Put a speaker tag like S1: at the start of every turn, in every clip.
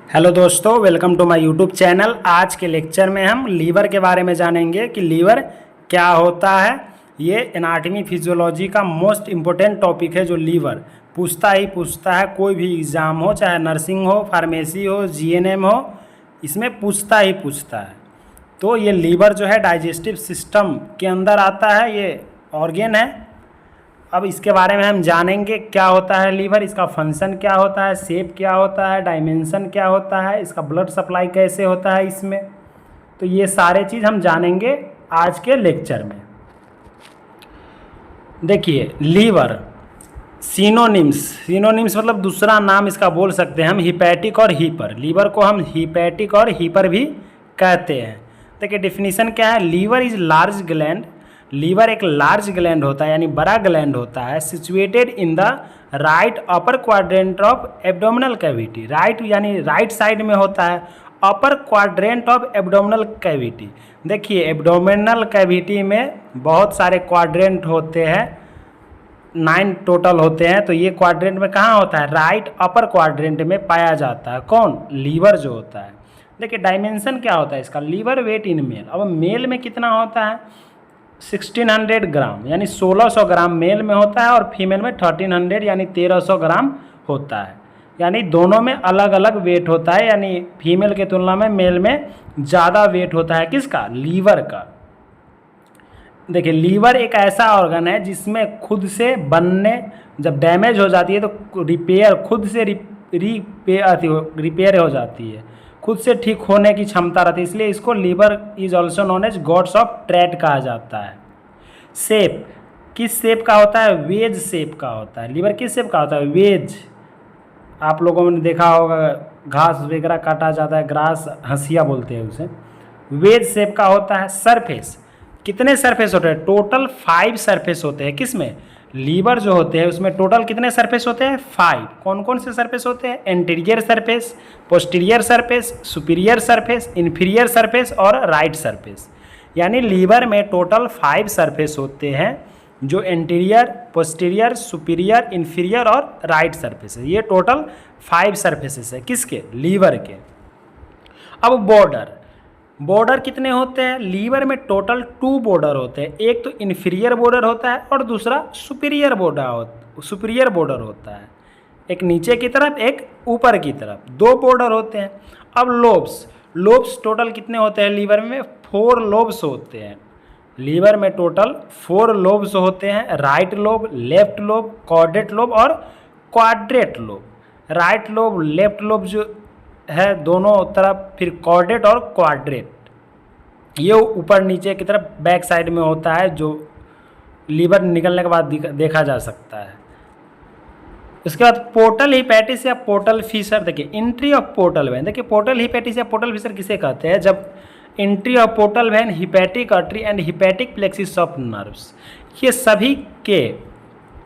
S1: Hello दोस्तों, welcome to my YouTube channel. आज के लेक्चर में हम लीवर के बारे में जानेंगे कि लीवर क्या होता है। ये एनाटॉमी फिजियोलॉजी का मोस्ट इम्पोर्टेंट टॉपिक है जो लीवर पूछता है। कोई भी एग्ज़ाम हो, चाहे नर्सिंग हो, फार्मेसी हो, जीएनएम हो, इसमें पूछता है। तो ये लीवर जो है डाइजेस्टिव सिस्टम के अंदर आता है, ये ऑर्गेन है। अब इसके बारे में हम जानेंगे क्या होता है लीवर, इसका फंक्शन क्या होता है, शेप क्या होता है, डायमेंशन क्या होता है, इसका ब्लड सप्लाई कैसे होता है इसमें। तो ये सारे चीज़ हम जानेंगे आज के लेक्चर में। देखिए लीवर सिनोनिम्स मतलब दूसरा नाम इसका बोल सकते हैं हम हिपैटिक और हीपर। लीवर को हम हिपैटिक और हीपर भी कहते हैं। देखिए डेफिनेशन क्या है, liver is large gland. Liver एक लार्ज ग्लैंड होता है यानी बड़ा ग्लैंड होता है, situated in the right upper quadrant of abdominal cavity. Right यानी राइट साइड में होता है, upper quadrant of abdominal cavity. देखिए एब्डोमिनल कैविटी में बहुत सारे क्वाड्रेंट होते हैं, 9 टोटल होते हैं। तो ये क्वाड्रेंट में कहाँ होता है, राइट अपर क्वाड्रेंट में पाया जाता है। कौन, लीवर जो होता है। देखिए डायमेंशन क्या होता है इसका, लीवर वेट इन मेल। अब मेल में कितना होता है, 1600 ग्राम यानी 1600 ग्राम मेल में होता है, और फीमेल में 1300 यानी 1300 ग्राम होता है। यानी दोनों में अलग अलग वेट होता है, यानी फीमेल के तुलना में मेल में ज़्यादा वेट होता है किसका, लीवर का। देखिए लीवर एक ऐसा ऑर्गन है जिसमें खुद से बनने, जब डैमेज हो जाती है तो रिपेयर खुद से रिपेयर हो जाती है, खुद से ठीक होने की क्षमता रहती है। इसलिए इसको liver is also known as gods of trade कहा जाता है। शेप किस शेप का होता है, वेज शेप का होता है। लीवर किस शेप का होता है, वेज। आप लोगों ने देखा होगा घास वगैरह काटा जाता है, ग्रास हंसिया बोलते हैं उसे, वेज शेप का होता है। सरफेस, कितने सरफेस होते हैं, टोटल 5 सरफेस होते हैं किसमें, लीवर जो होते हैं उसमें टोटल कितने सरफेस होते हैं, 5। कौन कौन से सरफेस होते हैं, anterior surface, posterior surface, superior surface, inferior surface और राइट सरफेस। यानी लीवर में टोटल 5 सरफेस होते हैं, जो एंटीरियर, पोस्टीरियर, सुपीरियर, इन्फीरियर और राइट सरफेस है। ये टोटल 5 सरफेसेस है किसके, लीवर के। अब बॉर्डर कितने होते हैं, लीवर में टोटल 2 बॉर्डर होते हैं। एक तो इन्फीरियर बॉर्डर होता है और दूसरा सुपीरियर बॉर्डर होता है। एक नीचे की तरफ, एक ऊपर की तरफ, 2 बॉर्डर होते हैं। अब लोब्स टोटल कितने होते हैं लीवर में, 4 लोब्स होते हैं। लीवर में टोटल 4 लोब्स होते हैं, right lobe, left lobe, caudate lobe और quadrate lobe. Right lobe, left lobe जो है दोनों तरफ, फिर कॉर्डेट और क्वाड्रेट, ये ऊपर नीचे की तरफ बैक साइड में होता है, जो लीवर निकलने के बाद देखा जा सकता है। उसके बाद पोर्टल हिपैटिस या पोर्टल फिशर। देखिए एंट्री ऑफ पोर्टल वेन, देखिए पोर्टल हिपैटिस या पोर्टल फिशर किसे कहते हैं, जब entry of portal vein, hepatic artery and hepatic plexus of nerves, ये सभी के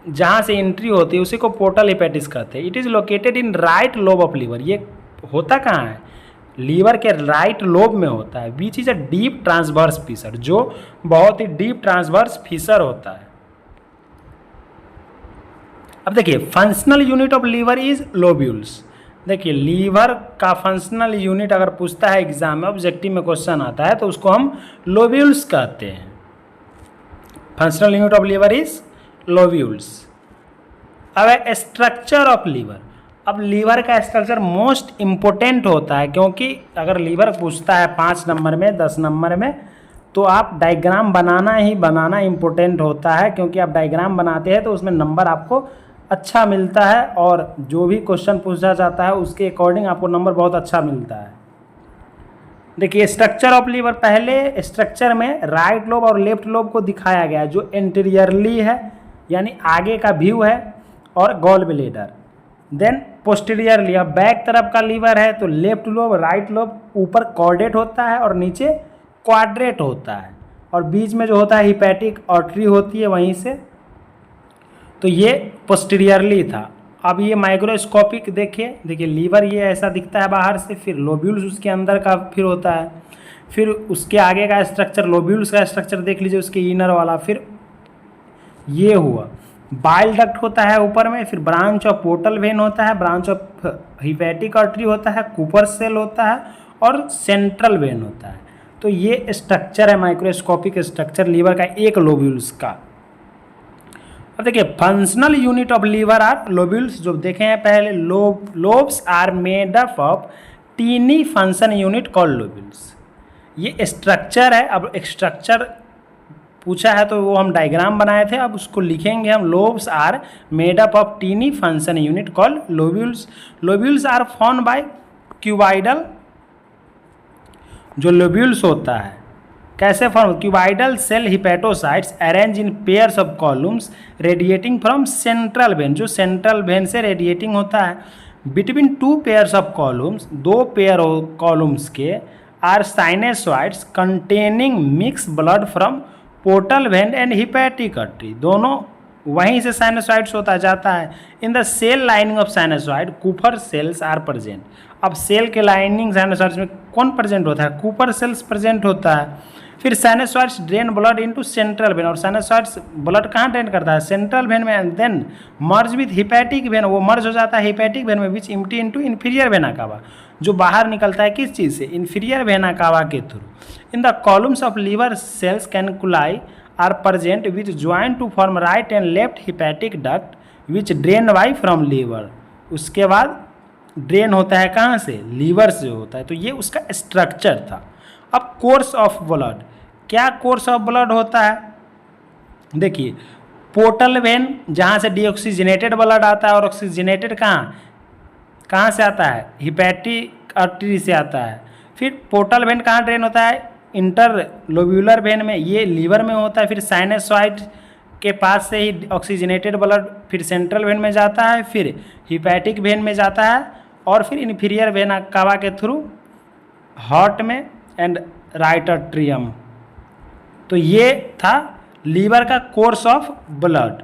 S1: जहाँ से एंट्री होती है उसी को पोर्टल हिपैटिस कहते हैं। It is located in right lobe of liver. ये होता कहाँ है, लीवर के राइट लोब में होता है। बीच is a deep transverse fissure, जो बहुत ही डीप ट्रांसवर्स फिशर होता है। अब देखिए functional unit of liver is lobules. देखिए लीवर का फंक्शनल यूनिट अगर पूछता है एग्जाम में, ऑब्जेक्टिव में क्वेश्चन आता है, तो उसको हम लोब्यूल्स कहते हैं। Functional unit of liver is lobules. अब स्ट्रक्चर ऑफ लीवर, अब लीवर का स्ट्रक्चर मोस्ट इम्पोर्टेंट होता है, क्योंकि अगर लीवर पूछता है 5 नंबर में, 10 नंबर में, तो आप डायग्राम बनाना इम्पोर्टेंट होता है। क्योंकि आप डायग्राम बनाते हैं तो उसमें नंबर आपको अच्छा मिलता है, और जो भी क्वेश्चन पूछा जाता है उसके अकॉर्डिंग आपको नंबर बहुत अच्छा मिलता है। देखिए स्ट्रक्चर ऑफ लीवर, पहले स्ट्रक्चर में राइट लोब और लेफ्ट लोब को दिखाया गया है, जो एंटीरियरली है यानी आगे का व्यू है, और गॉल ब्लैडर। देन पोस्टीरियरली, अब बैक तरफ का लीवर है तो लेफ्ट लोब, राइट लोब, ऊपर कॉर्डेट होता है और नीचे क्वाड्रेट होता है, और बीच में जो होता है हिपैटिक आर्टरी होती है वहीं से। तो ये पोस्टीरियरली था। अब ये माइक्रोस्कोपिक देखिए लीवर ये ऐसा दिखता है बाहर से, फिर लोब्यूल्स उसके अंदर का फिर होता है, फिर उसके आगे का स्ट्रक्चर, लोब्यूल्स का स्ट्रक्चर देख लीजिए उसके इनर वाला, फिर ये हुआ। बाइल डक्ट होता है ऊपर में, फिर ब्रांच ऑफ पोर्टल वेन होता है, ब्रांच ऑफ हिपैटिक आर्टरी होता है, कूपर सेल होता है और सेंट्रल वेन होता है। तो ये स्ट्रक्चर है माइक्रोस्कोपिक स्ट्रक्चर लीवर का, एक लोब्यूल्स का। अब देखिए functional unit of liver are lobules, जो देखे हैं पहले, lobes are made up of tiny function unit called lobules. ये स्ट्रक्चर है। अब स्ट्रक्चर पूछा है तो वो हम डायग्राम बनाए थे, अब उसको लिखेंगे हम। Lobes are made up of tiny function unit called lobules. Lobules are form by cuboidal, जो लोब्यूल्स होता है कैसे form, cuboidal cell hepatocytes arrange in pairs of columns radiating from central vein, जो सेंट्रल वेन से radiating होता है। Between two pairs of columns, दो pair columns के, are sinusoids containing mix blood from portal vein and hepatic artery, दोनों वहीं से sinusoids होता जाता है। In the cell lining of sinusoid Kupffer cells are present. अब सेल के लाइनिंग साइनोसॉइड्स में कौन प्रेजेंट होता है, कूपर सेल्स प्रेजेंट होता है। फिर sinusoids drain blood into central vein, और साइनोसॉइड्स ब्लड कहाँ ड्रेन करता है, सेंट्रल वेन में, and then merge with hepatic vein, वो मर्ज हो जाता है हिपैटिक वेन में, which empty into inferior vena cava, जो बाहर निकलता है किस चीज़ से, इन्फीरियर वेना कावा के थ्रू। In the columns of liver cells canaliculi are present which join to form right and left hepatic duct which drain why from liver. उसके बाद ड्रेन होता है कहाँ से, लीवर से होता है। तो ये उसका स्ट्रक्चर था। अब कोर्स ऑफ ब्लड, क्या कोर्स ऑफ ब्लड होता है, देखिए पोर्टल वेन जहाँ से डीऑक्सीजनेटेड ब्लड आता है, और ऑक्सीजनेटेड कहाँ से आता है, हिपैटिक आर्टरी से आता है। फिर पोर्टल वेन कहाँ ड्रेन होता है, इंटर लोब्यूलर वेन में, ये लीवर में होता है। फिर साइनोसॉइड के पास से ही ऑक्सीजनेटेड ब्लड फिर सेंट्रल वेन में जाता है, फिर हिपैटिक वेन में जाता है, और फिर इन्फीरियर वेना कावा के थ्रू हार्ट में एंड राइट आर्ट्रियम। तो ये था लीवर का कोर्स ऑफ ब्लड,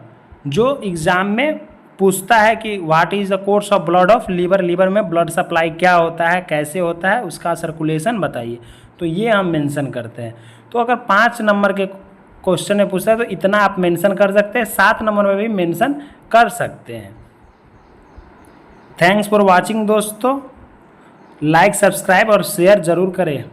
S1: जो एग्जाम में पूछता है कि what is the course of blood of liver, liver में ब्लड सप्लाई क्या होता है, कैसे होता है, उसका सर्कुलेशन बताइए। तो ये हम मेंशन करते हैं। तो अगर 5 नंबर के क्वेश्चन में पूछता है तो इतना आप मेंशन कर सकते हैं, 7 नंबर में भी मेंशन कर सकते हैं। थैंक्स फॉर वॉचिंग दोस्तों, लाइक सब्सक्राइब और शेयर ज़रूर करें।